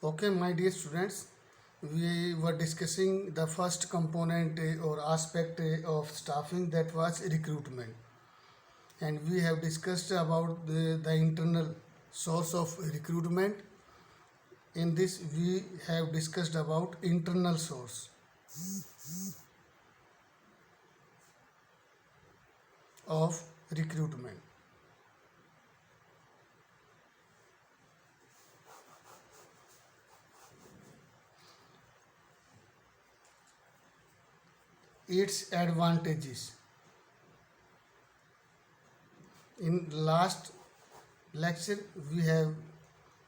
Okay, my dear students, we were discussing the first component or aspect of staffing, that was recruitment, and we have discussed about the internal source of recruitment. In this, we have discussed about internal source of recruitment. Its advantages. In last lecture, we have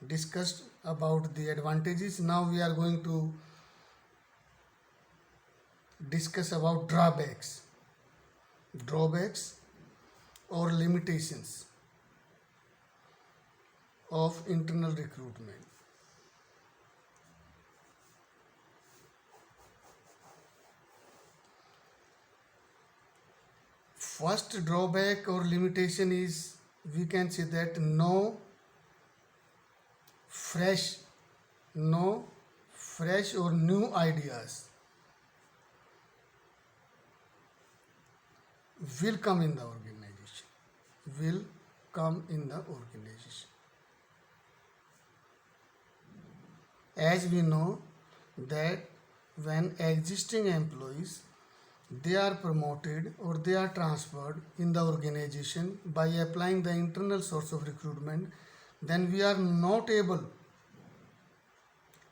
discussed about the advantages. Now we are going to discuss about drawbacks or limitations of internal recruitment. First drawback or limitation is, we can say that fresh no fresh or new ideas will come in the organization. As we know that when existing employees, they are promoted or they are transferred in the organization by applying the internal source of recruitment, then we are not able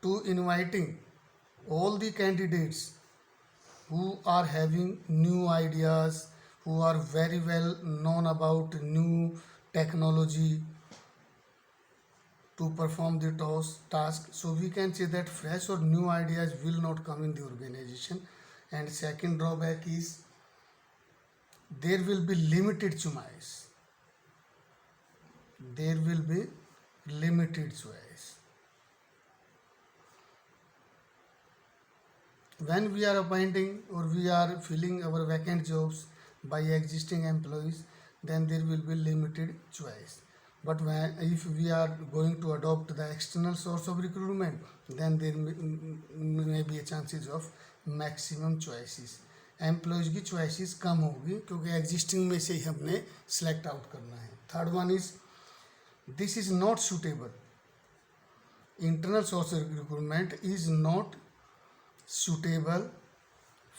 to inviting all the candidates who are having new ideas, who are very well known about new technology to perform the task. So we can say that fresh or new ideas will not come in the organization. And second drawback is, there will be limited choice. When we are appointing or we are filling our vacant jobs by existing employees, then there will be limited choice. But if we are going to adopt the external source of recruitment, then there may be a chances of maximum choices. Employees की choices कम होगी क्योंकि existing में से ही हमने select out करना है. Third one is, this is not suitable. Internal source of recruitment is not suitable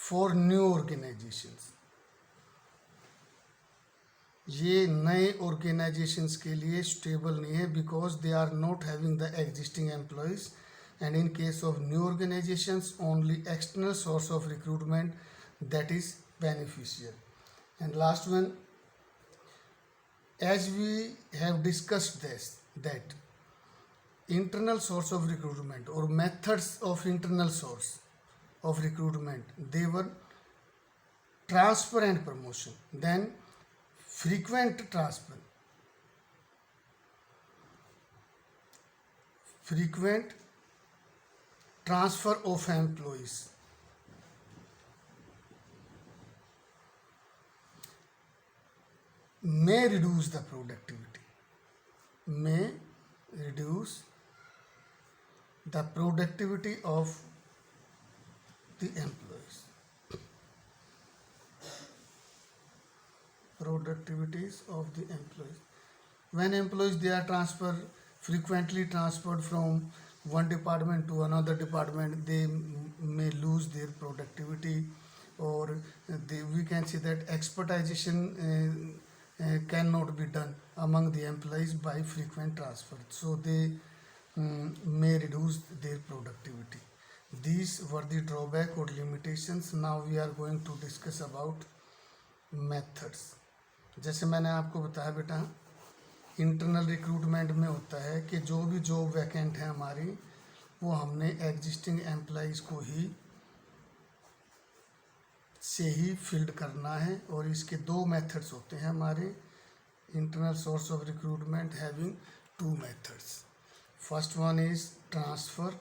for new organizations. ये नए ऑर्गेनाइजेशंस के लिए सुटेबल नहीं है, because they are not having the existing employees, and in case of new organisations only external source of recruitment that is beneficial. And last one, as we have discussed that internal source of recruitment or methods of internal source of recruitment, they were transfer and promotion, then frequent transfer of employees. May reduce the productivity of the employees. When employees, they are frequently transferred from one department to another department, they may lose their productivity, or we can say that expertization cannot be done among the employees by frequent transfer, so they may reduce their productivity. These were the drawback or limitations. Now we are going to discuss about methods. जैसे मैंने आपको बताया बेटा, internal recruitment में होता है कि जो भी जॉब वैकेंट है हमारी, वो हमने एग्जिस्टिंग एम्प्लॉइज़ को ही फिल्ड करना है. और इसके दो मेथड्स होते हैं हमारे. Internal source of recruitment having two methods. First one is transfer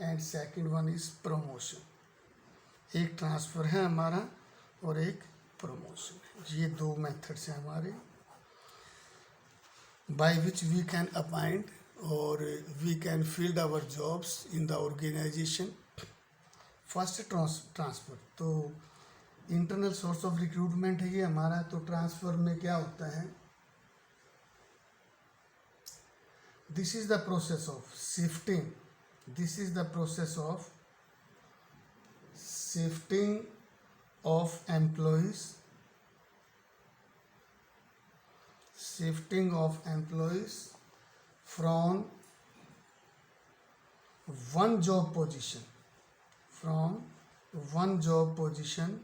and second one is promotion. एक ट्रांसफ़र है हमारा और एक प्रमोशन है. ये दो मेथड्स हैं हमारे. by which we can appoint or we can fill our jobs in the organization. First transfer तो इंटरनल सोर्स ऑफ रिक्रूटमेंट है ये हमारा. तो ट्रांसफ़र में क्या होता है, this is the process of shifting, this is the process of shifting of employees, shifting of employees from one job position, from one job position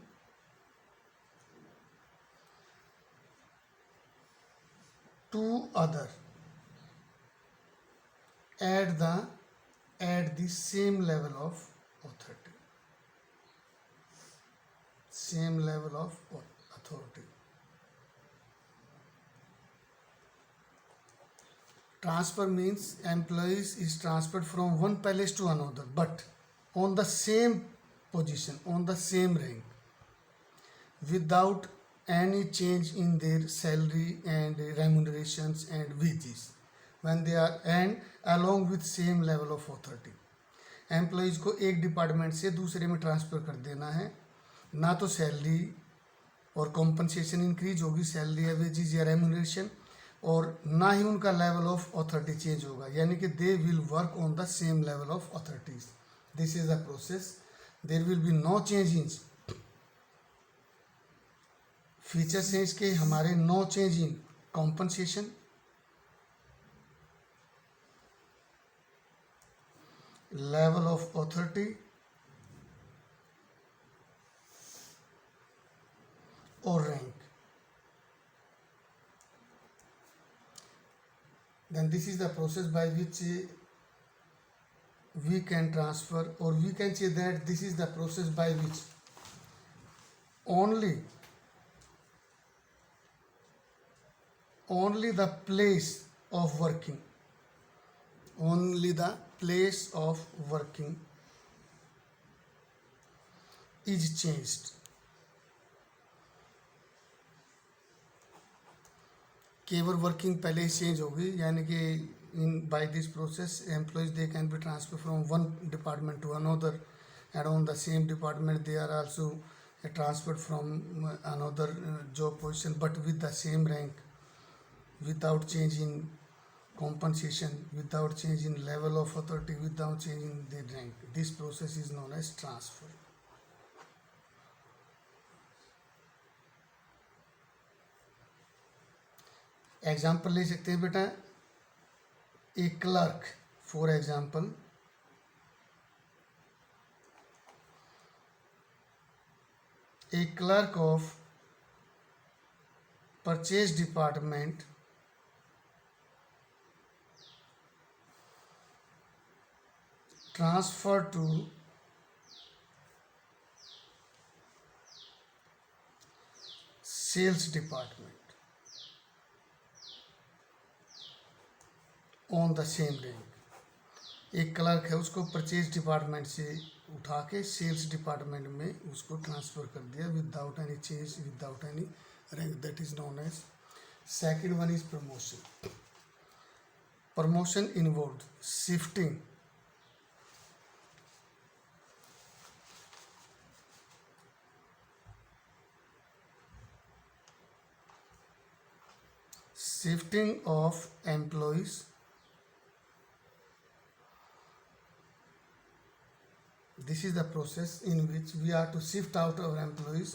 to other at the same level of authority, same level of authority. Transfer means employees is transferred from one place to another, but on the same position, on the same rank, without any change in their salary and remunerations and wages, when they are and along with same level of authority. Employees को एक department से दूसरे में transfer कर देना है, ना तो सैलरी और कॉम्पनसेशन इंक्रीज होगी, सैलरी या वेजेस या रेम्यूनरेशन, और ना ही उनका लेवल ऑफ अथॉरिटी चेंज होगा, यानी कि they will work on the same level of authorities. This is the process. There will be no change in features हैं इसके हमारे, no change in compensation, level of authority और rank. Then this is the process by which we can transfer, or we can say that this is the process by which only the place of working, only the place of working is changed. केवल working पहले ही change होगी, यानी कि in by this process employees they can be transfer from one department to another, and on the same department they are also transferred from another job position, but with the same rank, without change in compensation, without change in level of authority, without change in their rank. This process is known as transfer. Example ले सकते हैं बेटा, a clerk, for example a clerk of purchase department transfer to sales department on the same rank. एक क्लर्क है, उसको purchase department से उठा के सेल्स डिपार्टमेंट में उसको ट्रांसफ़र कर दिया without any change, without any rank. That is known as. Second one is promotion. Promotion involve shifting shifting of employees this is the process in which we are to shift out our employees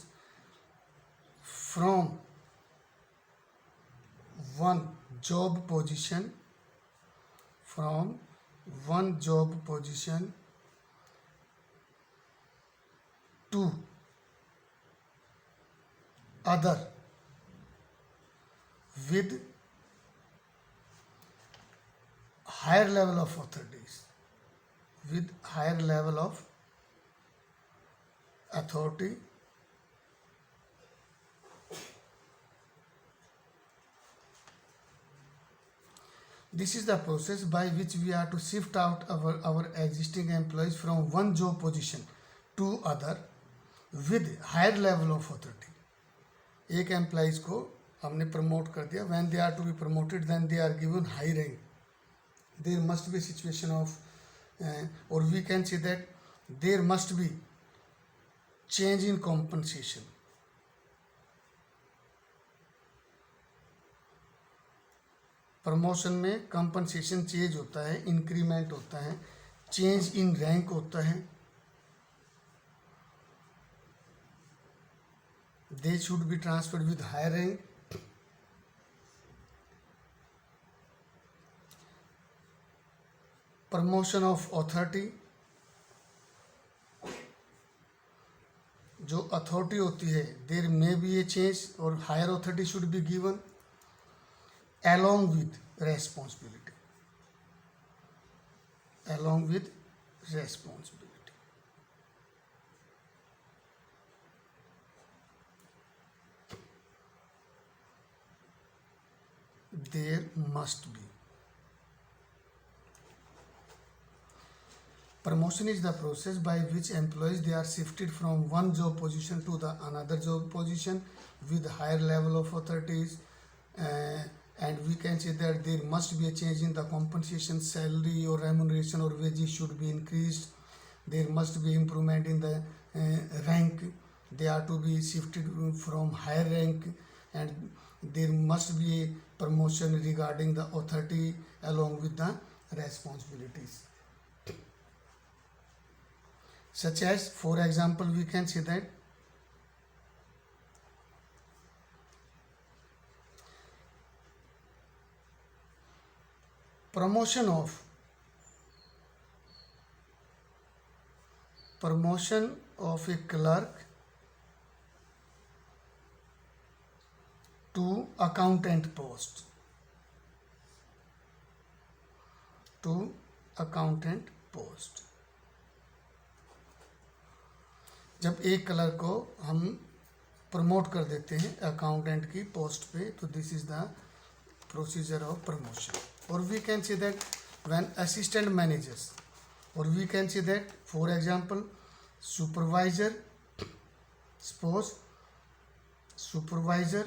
from one job position to other with higher level of authorities, with higher level of authority this is the process by which we are to shift out our existing employees from one job position to other with higher level of authority. एक employees को हमने promote कर दिया, when they are to be promoted then they are given high rank, there must be situation of, और we can see that there must be change in compensation. Promotion में compensation change होता है, increment होता है, change in rank होता है। They should be transferred with higher rank. Promotion of authority, जो authority होती है there may be a change और higher authority should be given along with responsibility, along with responsibility। There must be। Promotion is the process by which employees they are shifted from one job position to the another job position with higher level of authorities, and we can say that there must be a change in the compensation, salary or remuneration or wages should be increased. There must be improvement in the rank, they are to be shifted from higher rank, and there must be a promotion regarding the authority along with the responsibilities. Such as, for example, we can say that promotion of a clerk to accountant post, जब एक clerk को हम promote कर देते हैं accountant की post पे, तो this is the procedure of promotion. और we can see that when assistant managers, और we can see that for example supervisor, suppose supervisor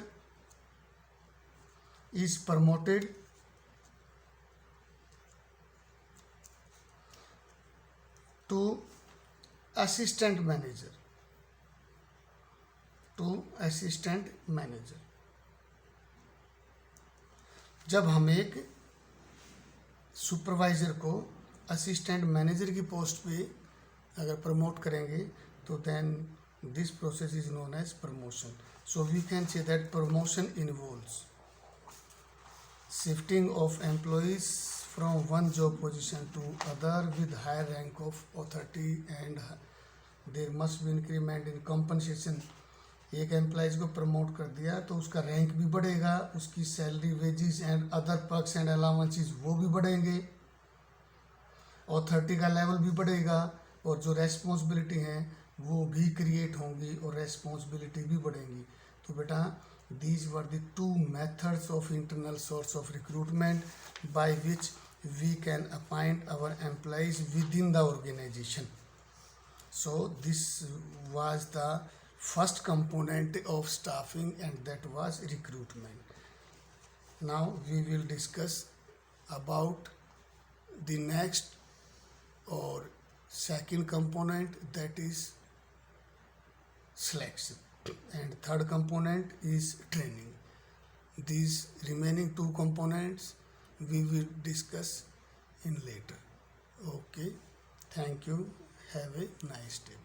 is promoted to assistant manager, जब हम एक सुपरवाइजर को असिस्टेंट मैनेजर की post पे अगर promote करेंगे तो then this process is known as promotion. So we can say that promotion involves shifting of employees from one job position to other with higher rank of authority, and there must be increment in compensation। एक employees को promote कर दिया तो उसका rank भी बढ़ेगा, उसकी salary, wages and other perks and allowances वो भी बढ़ेंगे, अथॉरिटी का लेवल भी बढ़ेगा, और जो रेस्पॉन्सिबिलिटी हैं वो भी क्रिएट होंगी और रेस्पॉन्सिबिलिटी भी बढ़ेंगी। तो बेटा these were the two methods of internal source of recruitment by which we can appoint our employees within the organization. So this was the first component of staffing, and that was recruitment. Now we will discuss about the next or second component, that is selection, and third component is training. These remaining two components we will discuss in later. Okay, thank you, have a nice day.